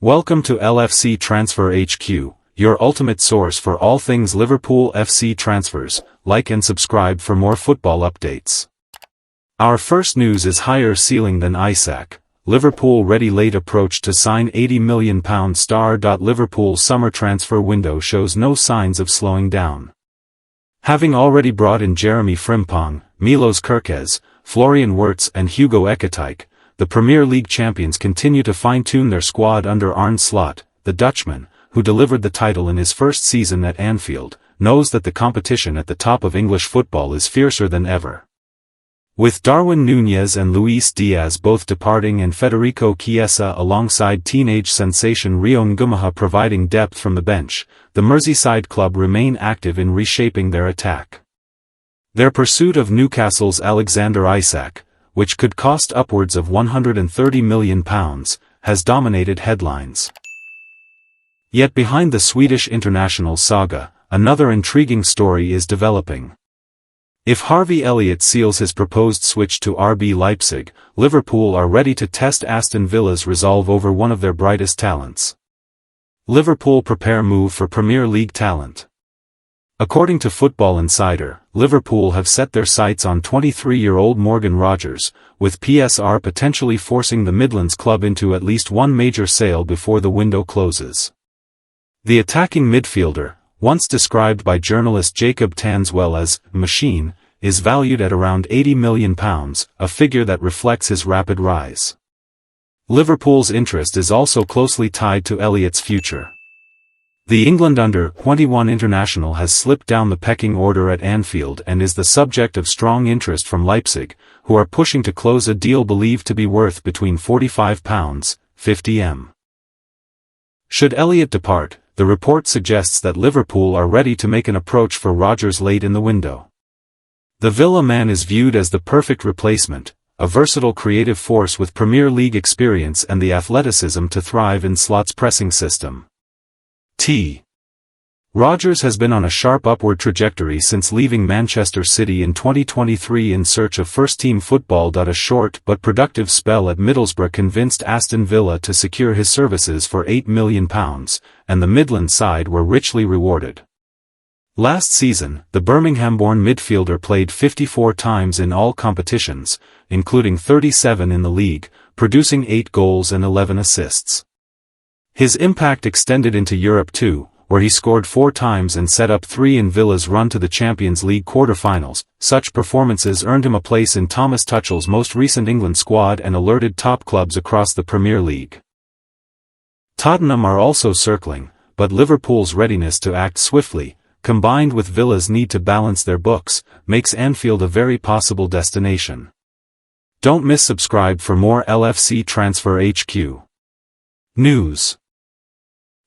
Welcome to LFC Transfer HQ, your ultimate source for all things Liverpool FC transfers. Like and subscribe for more football updates. Our first news is higher ceiling than Isac. Liverpool ready late approach to sign £80 million star. Liverpool's summer transfer window shows no signs of slowing down. Having already brought in Jeremy Frimpong, Milos Kerkez, Florian Wirtz and Hugo Ekitike, the Premier League champions continue to fine-tune their squad under Arne Slot. The Dutchman, who delivered the title in his first season at Anfield, knows that the competition at the top of English football is fiercer than ever. With Darwin Núñez and Luis Diaz both departing and Federico Chiesa alongside teenage sensation Rio Ngumaha providing depth from the bench, the Merseyside club remain active in reshaping their attack. Their pursuit of Newcastle's Alexander Isak, which could cost upwards of £130 million, has dominated headlines. Yet behind the Swedish international saga, another intriguing story is developing. If Harvey Elliott seals his proposed switch to RB Leipzig, Liverpool are ready to test Aston Villa's resolve over one of their brightest talents. Liverpool prepare move for Premier League talent. According to Football Insider, Liverpool have set their sights on 23-year-old Morgan Rogers, with PSR potentially forcing the Midlands club into at least one major sale before the window closes. The attacking midfielder, once described by journalist Jacob Tanswell as «machine», is valued at around £80 million, a figure that reflects his rapid rise. Liverpool's interest is also closely tied to Elliott's future. The England under-21 international has slipped down the pecking order at Anfield and is the subject of strong interest from Leipzig, who are pushing to close a deal believed to be worth between £45.50m. Should Elliott depart, the report suggests that Liverpool are ready to make an approach for Rodgers late in the window. The Villa man is viewed as the perfect replacement, a versatile creative force with Premier League experience and the athleticism to thrive in Slot's pressing system. Rodgers has been on a sharp upward trajectory since leaving Manchester City in 2023 in search of first-team football. A short but productive spell at Middlesbrough convinced Aston Villa to secure his services for £8 million, and the Midland side were richly rewarded. Last season, the Birmingham-born midfielder played 54 times in all competitions, including 37 in the league, producing 8 goals and 11 assists. His impact extended into Europe too, where he scored 4 times and set up 3 in Villa's run to the Champions League quarter-finals. Such performances earned him a place in Thomas Tuchel's most recent England squad and alerted top clubs across the Premier League. Tottenham are also circling, but Liverpool's readiness to act swiftly, combined with Villa's need to balance their books, makes Anfield a very possible destination. Don't miss subscribe for more LFC Transfer HQ news.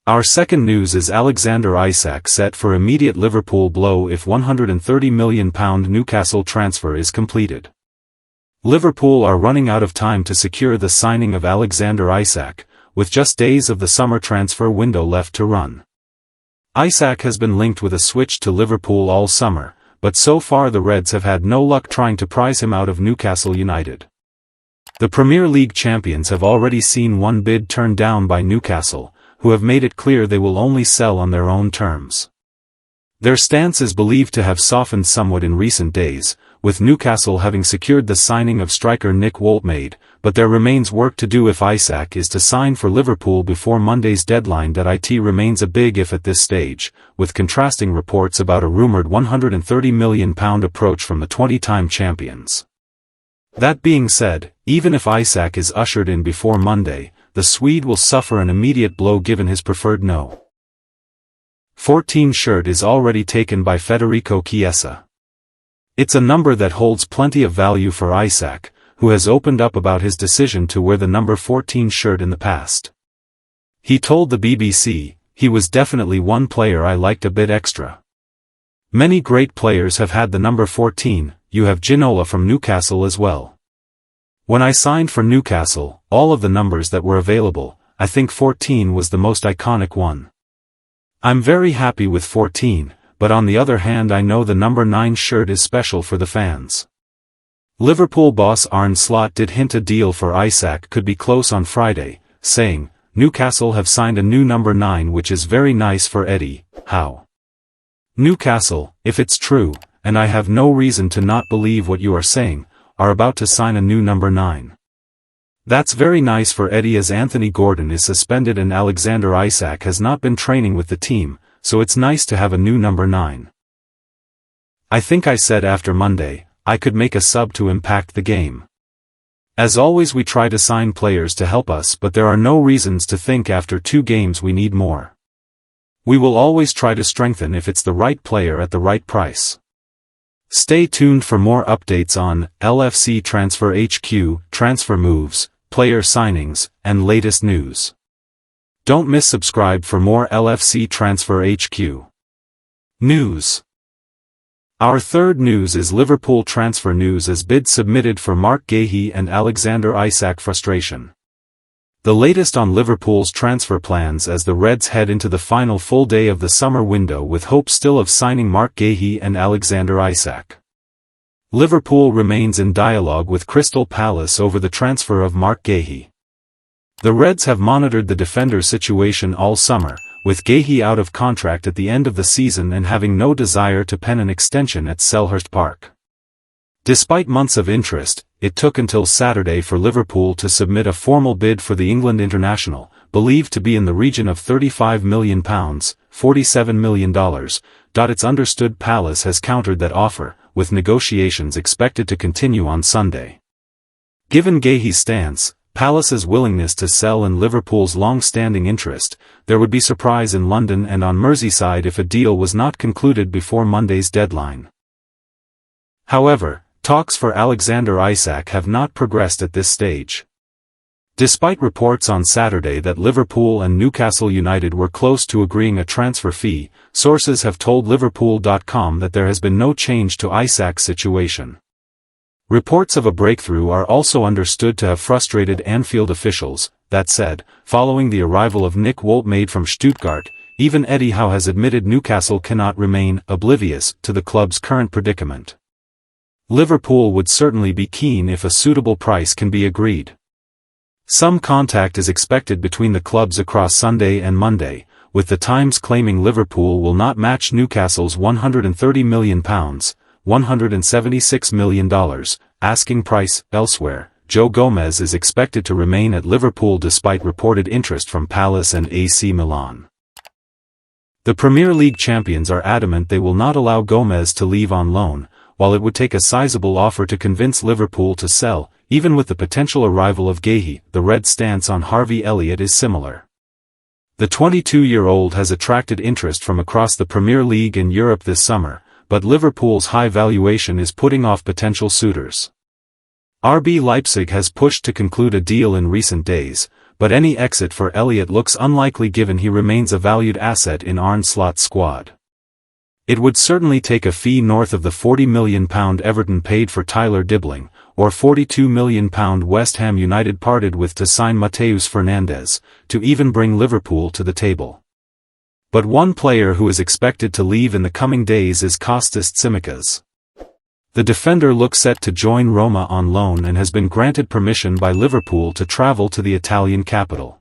Our second news is Alexander Isak set for immediate Liverpool blow if £130 million Newcastle transfer is completed. Liverpool are running out of time to secure the signing of Alexander Isak, with just days of the summer transfer window left to run. Isac has been linked with a switch to Liverpool all summer, but so far the Reds have had no luck trying to prize him out of Newcastle United. The Premier League champions have already seen one bid turned down by Newcastle, who have made it clear they will only sell on their own terms. Their stance is believed to have softened somewhat in recent days, with Newcastle having secured the signing of striker Nick Woltmade, but there remains work to do if Isac is to sign for Liverpool before Monday's deadline. It remains a big if at this stage, with contrasting reports about a rumoured £130 million approach from the 20-time champions. That being said, even if Isac is ushered in before Monday, the Swede will suffer an immediate blow given his preferred No. 14 shirt is already taken by Federico Chiesa. It's a number that holds plenty of value for Isac, who has opened up about his decision to wear the number 14 shirt in the past. He told the BBC, "He was definitely one player I liked a bit extra. Many great players have had the number 14, you have Ginola from Newcastle as well. When I signed for Newcastle, all of the numbers that were available, I think 14 was the most iconic one. I'm very happy with 14, but on the other hand I know the number 9 shirt is special for the fans." Liverpool boss Arne Slot did hint a deal for Isac could be close on Friday, saying, Newcastle have signed a new number 9, which is very nice for Eddie Howe. Newcastle, if it's true, and I have no reason to not believe what you are saying, are about to sign a new number 9. That's very nice for Eddie, as Anthony Gordon is suspended and Alexander Isak has not been training with the team, so it's nice to have a new number 9. I think I said after Monday, I could make a sub to impact the game. As always, we try to sign players to help us, but there are no reasons to think after 2 games we need more. We will always try to strengthen if it's the right player at the right price. Stay tuned for more updates on LFC Transfer HQ, transfer moves, player signings, and latest news. Don't miss subscribe for more LFC Transfer HQ news. Our third news is Liverpool transfer news, as bids submitted for Marc Guehi and Alexander Isak. Frustration. The latest on Liverpool's transfer plans as the Reds head into the final full day of the summer window, with hope still of signing Marc Guehi and Alexander Isak. Liverpool remains in dialogue with Crystal Palace over the transfer of Marc Guehi. The Reds have monitored the defender's situation all summer, with Guehi out of contract at the end of the season and having no desire to pen an extension at Selhurst Park. Despite months of interest, it took until Saturday for Liverpool to submit a formal bid for the England international, believed to be in the region of £35 million, $47 million. It's understood Palace has countered that offer, with negotiations expected to continue on Sunday. Given Guehi's stance, Palace's willingness to sell and Liverpool's long-standing interest, there would be surprise in London and on Merseyside if a deal was not concluded before Monday's deadline. However, talks for Alexander Isak have not progressed at this stage. Despite reports on Saturday that Liverpool and Newcastle United were close to agreeing a transfer fee, sources have told Liverpool.com that there has been no change to Isak's situation. Reports of a breakthrough are also understood to have frustrated Anfield officials. That said, following the arrival of Nick Woltmade from Stuttgart, even Eddie Howe has admitted Newcastle cannot remain oblivious to the club's current predicament. Liverpool would certainly be keen if a suitable price can be agreed. Some contact is expected between the clubs across Sunday and Monday, with the Times claiming Liverpool will not match Newcastle's £130 million, $176 million, asking price. Elsewhere, Joe Gomez is expected to remain at Liverpool despite reported interest from Palace and AC Milan. The Premier League champions are adamant they will not allow Gomez to leave on loan, while it would take a sizable offer to convince Liverpool to sell. Even with the potential arrival of Guehi, the Reds' stance on Harvey Elliott is similar. The 22-year-old has attracted interest from across the Premier League and Europe this summer, but Liverpool's high valuation is putting off potential suitors. RB Leipzig has pushed to conclude a deal in recent days, but any exit for Elliott looks unlikely given he remains a valued asset in Arne Slot's squad. It would certainly take a fee north of the £40 million Everton paid for Tyler Dibbling, or £42 million West Ham United parted with to sign Mateus Fernandes, to even bring Liverpool to the table. But one player who is expected to leave in the coming days is Kostas Tsimikas. The defender looks set to join Roma on loan and has been granted permission by Liverpool to travel to the Italian capital.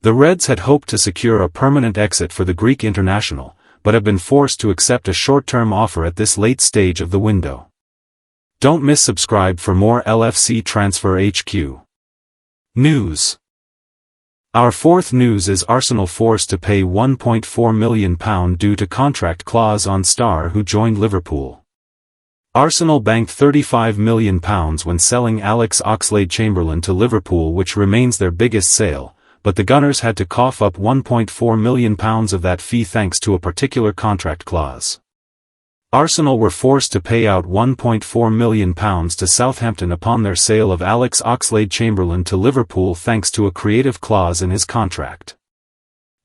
The Reds had hoped to secure a permanent exit for the Greek international, but have been forced to accept a short-term offer at this late stage of the window. Don't miss subscribe for more LFC Transfer HQ news. Our fourth news is Arsenal forced to pay £1.4 million due to contract clause on star who joined Liverpool. Arsenal banked £35 million when selling Alex Oxlade-Chamberlain to Liverpool, which remains their biggest sale, but the Gunners had to cough up £1.4 million of that fee thanks to a particular contract clause. Arsenal were forced to pay out £1.4 million to Southampton upon their sale of Alex Oxlade-Chamberlain to Liverpool thanks to a creative clause in his contract.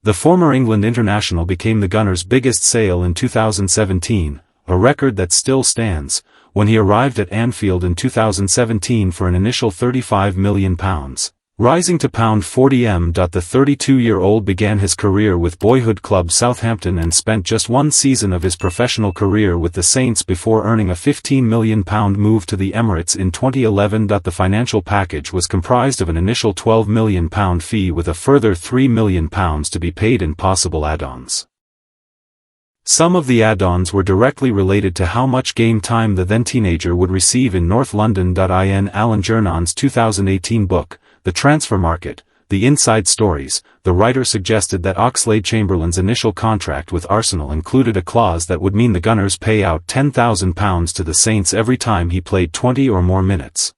The former England international became the Gunners' biggest sale in 2017, a record that still stands, when he arrived at Anfield in 2017 for an initial £35 million. Rising to £40m. The 32-year-old began his career with boyhood club Southampton and spent just one season of his professional career with the Saints before earning a £15 million move to the Emirates in 2011. The financial package was comprised of an initial £12 million fee with a further £3 million to be paid in possible add-ons. Some of the add-ons were directly related to how much game time the then-teenager would receive in North London. In Alan Jernon's 2018 book, The Transfer Market, The Inside Stories, the writer suggested that Oxlade-Chamberlain's initial contract with Arsenal included a clause that would mean the Gunners pay out £10,000 to the Saints every time he played 20 or more minutes.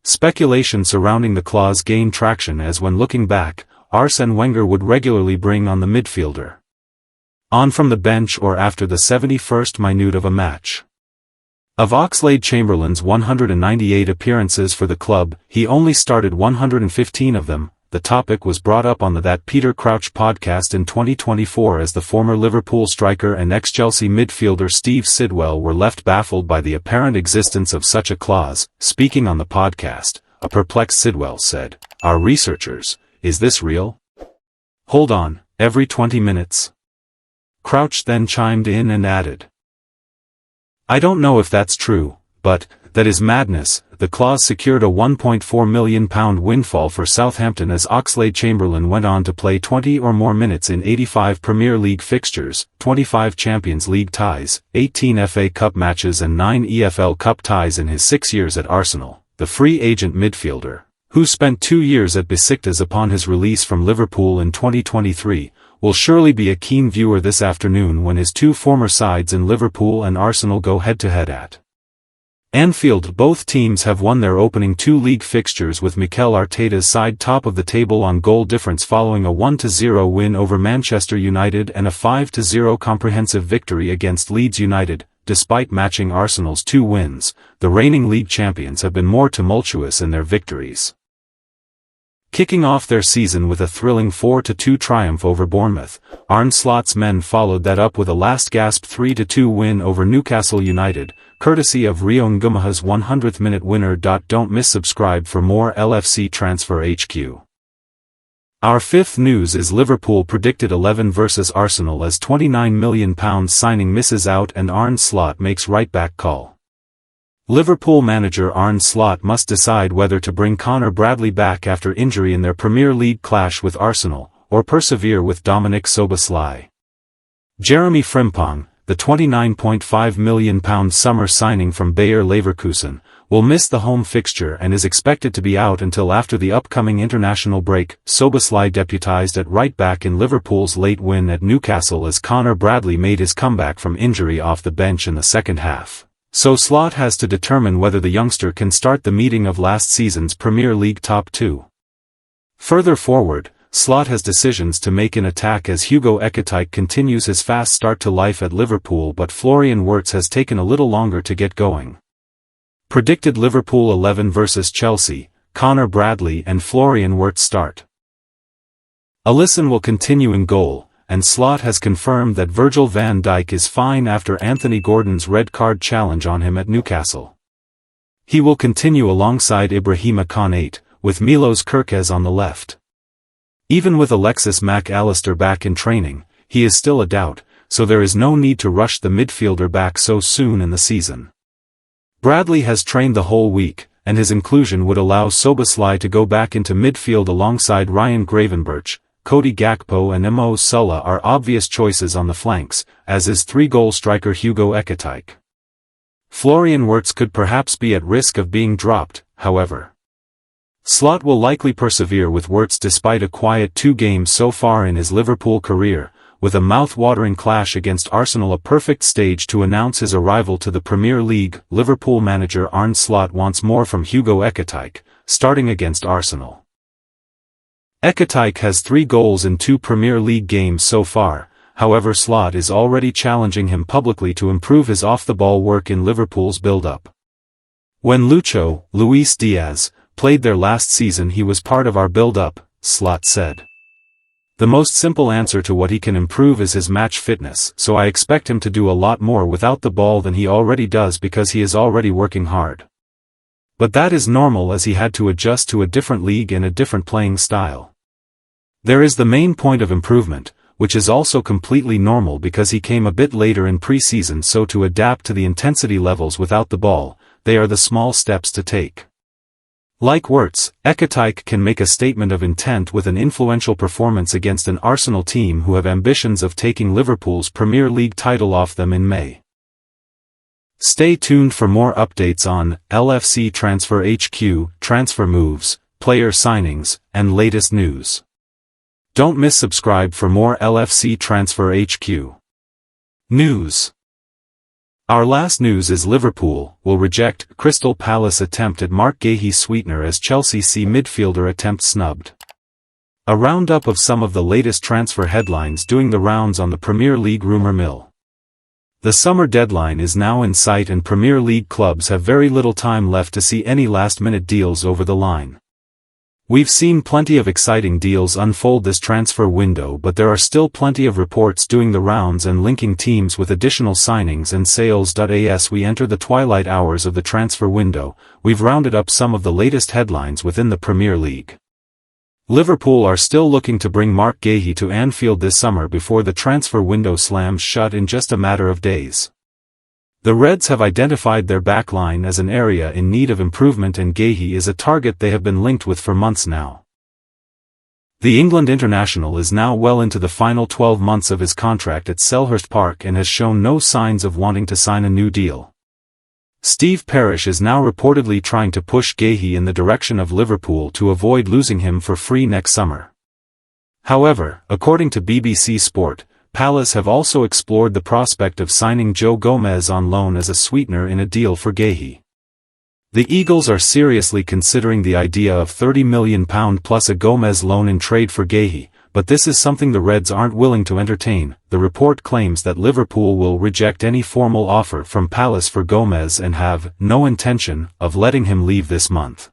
Speculation surrounding the clause gained traction as, when looking back, Arsene Wenger would regularly bring on the midfielder on from the bench or after the 71st minute of a match. Of Oxlade-Chamberlain's 198 appearances for the club, he only started 115 of them. The topic was brought up on the That Peter Crouch podcast in 2024 as the former Liverpool striker and ex-Chelsea midfielder Steve Sidwell were left baffled by the apparent existence of such a clause. Speaking on the podcast, a perplexed Sidwell said, "Our researchers, is this real? Hold on, every 20 minutes?" Crouch then chimed in and added, "I don't know if that's true, but that is madness." The clause secured a £1.4 million windfall for Southampton as Oxlade-Chamberlain went on to play 20 or more minutes in 85 Premier League fixtures, 25 Champions League ties, 18 FA Cup matches and 9 EFL Cup ties in his 6 years at Arsenal. The free agent midfielder, who spent 2 years at Besiktas upon his release from Liverpool in 2023, will surely be a keen viewer this afternoon when his two former sides in Liverpool and Arsenal go head-to-head at Anfield. Both teams have won their opening 2 league fixtures with Mikel Arteta's side top of the table on goal difference following a 1-0 win over Manchester United and a 5-0 comprehensive victory against Leeds United. Despite matching Arsenal's 2 wins, the reigning league champions have been more tumultuous in their victories, kicking off their season with a thrilling 4-2 triumph over Bournemouth. Arne Slot's men followed that up with a last-gasp 3-2 win over Newcastle United, courtesy of Rio Ngumaha's 100th minute winner. Don't miss subscribe for more LFC Transfer HQ. Our fifth news is Liverpool predicted 11 versus Arsenal as £29 million signing misses out and Arne Slot makes right-back call. Liverpool manager Arne Slot must decide whether to bring Connor Bradley back after injury in their Premier League clash with Arsenal, or persevere with Dominic Szoboszlai. Jeremy Frimpong, the £29.5 million summer signing from Bayer Leverkusen, will miss the home fixture and is expected to be out until after the upcoming international break. Szoboszlai deputised at right-back in Liverpool's late win at Newcastle as Connor Bradley made his comeback from injury off the bench in the second half. So Slot has to determine whether the youngster can start the meeting of last season's Premier League top 2. Further forward, Slot has decisions to make in attack as Hugo Ekitike continues his fast start to life at Liverpool, but Florian Wirtz has taken a little longer to get going. Predicted Liverpool 11 versus Chelsea, Connor Bradley and Florian Wirtz start. Alisson will continue in goal, and Slot has confirmed that Virgil van Dijk is fine after Anthony Gordon's red card challenge on him at Newcastle. He will continue alongside Ibrahima Konate, with Milos Kerkez on the left. Even with Alexis Mac Allister back in training, he is still a doubt, so there is no need to rush the midfielder back so soon in the season. Bradley has trained the whole week, and his inclusion would allow Szoboszlai to go back into midfield alongside Ryan Gravenberch. Cody Gakpo and Mo Salah are obvious choices on the flanks, as is 3-goal striker Hugo Ekitike. Florian Wirtz could perhaps be at risk of being dropped, however. Slot will likely persevere with Wirtz despite a quiet 2 games so far in his Liverpool career, with a mouth-watering clash against Arsenal a perfect stage to announce his arrival to the Premier League. Liverpool manager Arne Slot wants more from Hugo Ekitike, starting against Arsenal. Ekitike has 3 goals in 2 Premier League games so far, however Slot is already challenging him publicly to improve his off-the-ball work in Liverpool's build-up. When Luis Diaz, played there last season, he was part of our build-up, Slot said. The most simple answer to what he can improve is his match fitness, so I expect him to do a lot more without the ball than he already does because he is already working hard. But that is normal as he had to adjust to a different league and a different playing style. There is the main point of improvement, which is also completely normal because he came a bit later in pre-season, so to adapt to the intensity levels without the ball, they are the small steps to take. Like Wirtz, Isac can make a statement of intent with an influential performance against an Arsenal team who have ambitions of taking Liverpool's Premier League title off them in May. Stay tuned for more updates on LFC Transfer HQ, transfer moves, player signings, and latest news. Don't miss subscribe for more LFC Transfer HQ news. Our last news is Liverpool will reject Crystal Palace attempt at Marc Guehi sweetener as Chelsea see midfielder attempt snubbed. A roundup of some of the latest transfer headlines doing the rounds on the Premier League rumour mill. The summer deadline is now in sight and Premier League clubs have very little time left to see any last-minute deals over the line. We've seen plenty of exciting deals unfold this transfer window, but there are still plenty of reports doing the rounds and linking teams with additional signings and sales. As we enter the twilight hours of the transfer window, we've rounded up some of the latest headlines within the Premier League. Liverpool are still looking to bring Marc Guehi to Anfield this summer before the transfer window slams shut in just a matter of days. The Reds have identified their backline as an area in need of improvement and Guehi is a target they have been linked with for months now. The England international is now well into the final 12 months of his contract at Selhurst Park and has shown no signs of wanting to sign a new deal. Steve Parish is now reportedly trying to push Guehi in the direction of Liverpool to avoid losing him for free next summer. However, according to BBC Sport, Palace have also explored the prospect of signing Joe Gomez on loan as a sweetener in a deal for Guehi. The Eagles are seriously considering the idea of £30 million plus a Gomez loan in trade for Guehi, but this is something the Reds aren't willing to entertain. The report claims that Liverpool will reject any formal offer from Palace for Gomez and have no intention of letting him leave this month.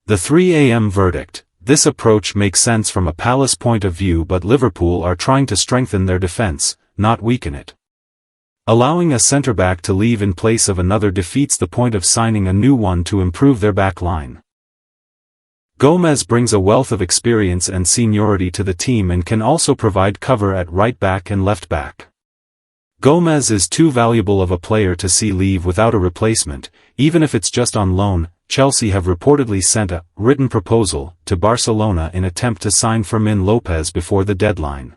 The 3 a.m. verdict. This approach makes sense from a Palace point of view, but Liverpool are trying to strengthen their defence, not weaken it. Allowing a centre-back to leave in place of another defeats the point of signing a new one to improve their back line. Gomez brings a wealth of experience and seniority to the team and can also provide cover at right-back and left-back. Gomez is too valuable of a player to see leave without a replacement, even if it's just on loan. Chelsea have reportedly sent a written proposal to Barcelona in attempt to sign Fermin Lopez before the deadline.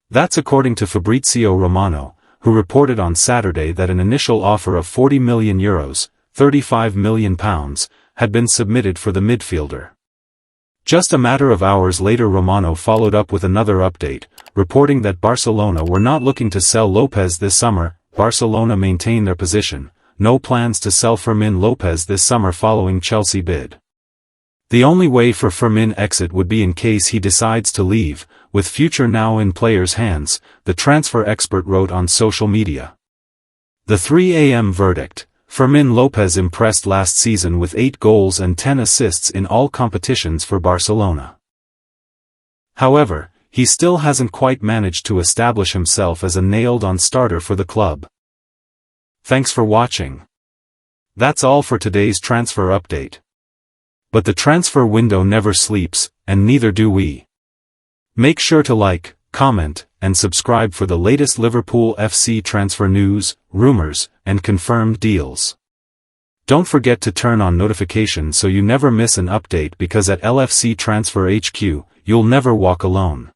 That's according to Fabrizio Romano, who reported on Saturday that an initial offer of €40 million, £35 million, had been submitted for the midfielder. Just a matter of hours later, Romano followed up with another update, reporting that Barcelona were not looking to sell Lopez this summer. Barcelona maintain their position. No plans to sell Fermin Lopez this summer following Chelsea bid. The only way for Fermin exit would be in case he decides to leave, with future now in players' hands, the transfer expert wrote on social media. The 3 a.m. verdict. Fermin Lopez impressed last season with 8 goals and 10 assists in all competitions for Barcelona. However, he still hasn't quite managed to establish himself as a nailed-on starter for the club. Thanks for watching. That's all for today's transfer update. But the transfer window never sleeps, and neither do we. Make sure to like, comment, and subscribe for the latest Liverpool FC transfer news, rumors, and confirmed deals. Don't forget to turn on notifications so you never miss an update, because at LFC Transfer HQ, you'll never walk alone.